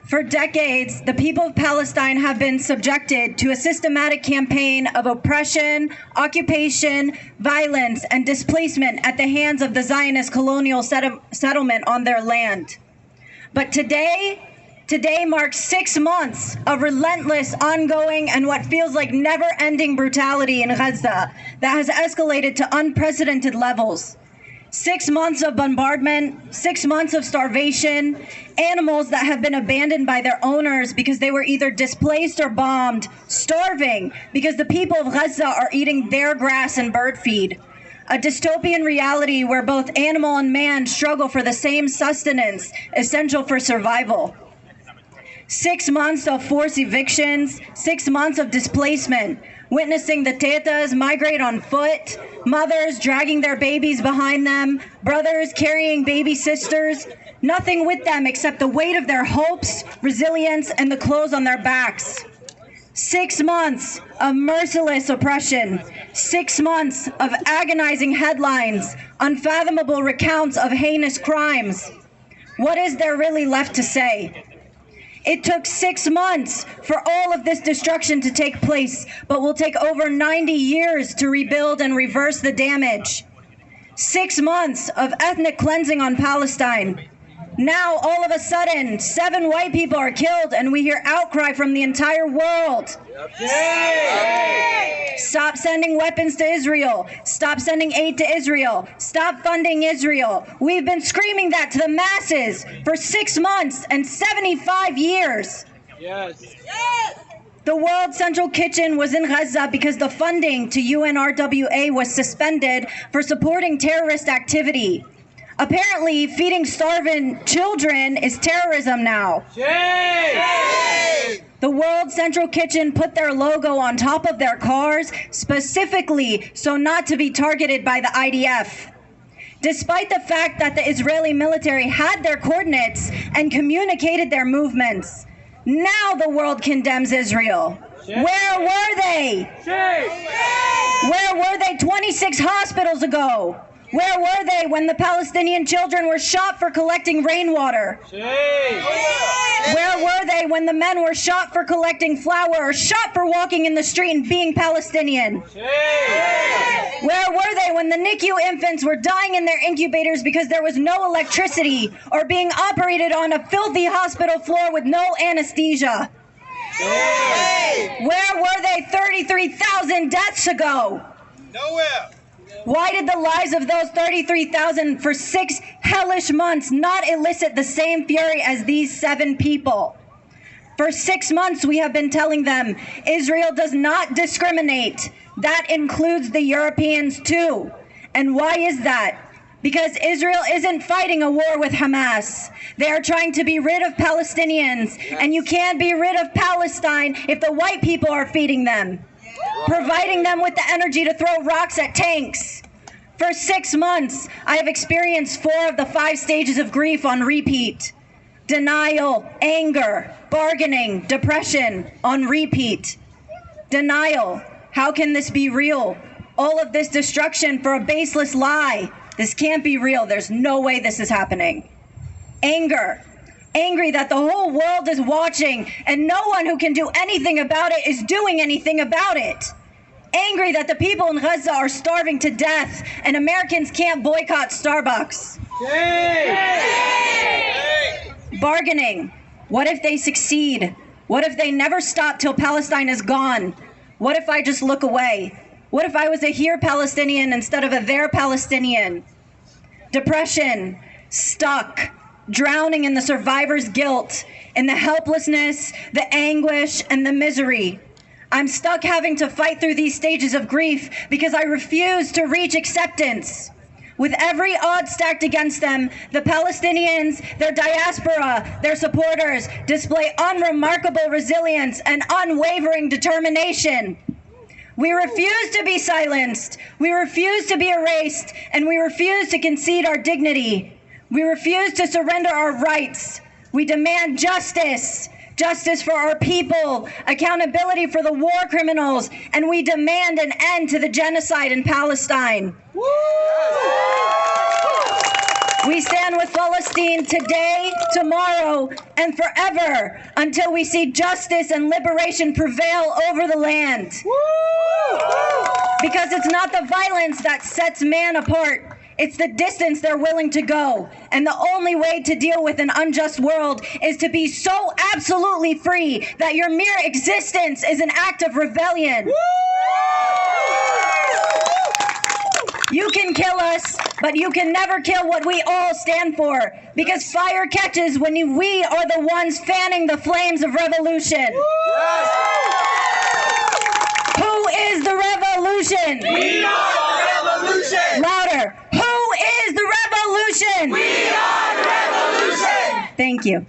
For decades, the people of Palestine have been subjected to a systematic campaign of oppression, occupation, violence, and displacement at the hands of the Zionist colonial settlement on their land. But today marks 6 months of relentless, ongoing, and what feels like never-ending brutality in Gaza that has escalated to unprecedented levels. 6 months of bombardment, 6 months of starvation, animals that have been abandoned by their owners because they were either displaced or bombed, starving because the people of Gaza are eating their grass and bird feed. A dystopian reality where both animal and man struggle for the same sustenance essential for survival. 6 months of forced evictions, 6 months of displacement, witnessing the tetas migrate on foot, mothers dragging their babies behind them, brothers carrying baby sisters, nothing with them except the weight of their hopes, resilience, and the clothes on their backs. 6 months of merciless oppression, 6 months of agonizing headlines, unfathomable recounts of heinous crimes. What is there really left to say? It took 6 months for all of this destruction to take place, but will take over 90 years to rebuild and reverse the damage. 6 months of ethnic cleansing on Palestine. Now, all of a sudden, 7 white people are killed, and we hear outcry from the entire world. Yay! Stop sending weapons to Israel. Stop sending aid to Israel. Stop funding Israel. We've been screaming that to the masses for 6 months and 75 years. Yes. The World Central Kitchen was in Gaza because the funding to UNRWA was suspended for supporting terrorist activity. Apparently, feeding starving children is terrorism now. Yay! The World Central Kitchen put their logo on top of their cars specifically so not to be targeted by the IDF. Despite the fact that the Israeli military had their coordinates and communicated their movements, now the world condemns Israel. Where were they? Where were they 26 hospitals ago? Where were they when the Palestinian children were shot for collecting rainwater? Where were they when the men were shot for collecting flour or shot for walking in the street and being Palestinian? Where were they when the NICU infants were dying in their incubators because there was no electricity or being operated on a filthy hospital floor with no anesthesia? Where were they 33,000 deaths ago? Nowhere. Why did the lives of those 33,000 for 6 hellish months not elicit the same fury as these 7 people? For 6 months we have been telling them, Israel does not discriminate. That includes the Europeans too. And why is that? Because Israel isn't fighting a war with Hamas. They are trying to be rid of Palestinians, and you can't be rid of Palestine if the white people are feeding them, providing them with the energy to throw rocks at tanks. For 6 months, I have experienced 4 of the 5 stages of grief on repeat. Denial, anger, bargaining, depression on repeat. Denial. How can this be real? All of this destruction for a baseless lie. This can't be real. There's no way this is happening. Anger. Angry that the whole world is watching and no one who can do anything about it is doing anything about it. Angry that the people in Gaza are starving to death and Americans can't boycott Starbucks. Yay! Bargaining. What if they succeed? What if they never stop till Palestine is gone? What if I just look away? What if I was a here Palestinian instead of a there Palestinian? Depression. Stuck. Drowning in the survivor's guilt, in the helplessness, the anguish, and the misery. I'm stuck having to fight through these stages of grief because I refuse to reach acceptance. With every odd stacked against them, the Palestinians, their diaspora, their supporters display unremarkable resilience and unwavering determination. We refuse to be silenced, we refuse to be erased, and we refuse to concede our dignity. We refuse to surrender our rights. We demand justice, justice for our people, accountability for the war criminals, and we demand an end to the genocide in Palestine. We stand with Palestine today, tomorrow, and forever until we see justice and liberation prevail over the land. Because it's not the violence that sets man apart. It's the distance they're willing to go. And the only way to deal with an unjust world is to be so absolutely free that your mere existence is an act of rebellion. You can kill us, but you can never kill what we all stand for. Because fire catches when we are the ones fanning the flames of revolution. Who is the revolution? We are the revolution. Louder. Who is the revolution? We are the revolution. Thank you.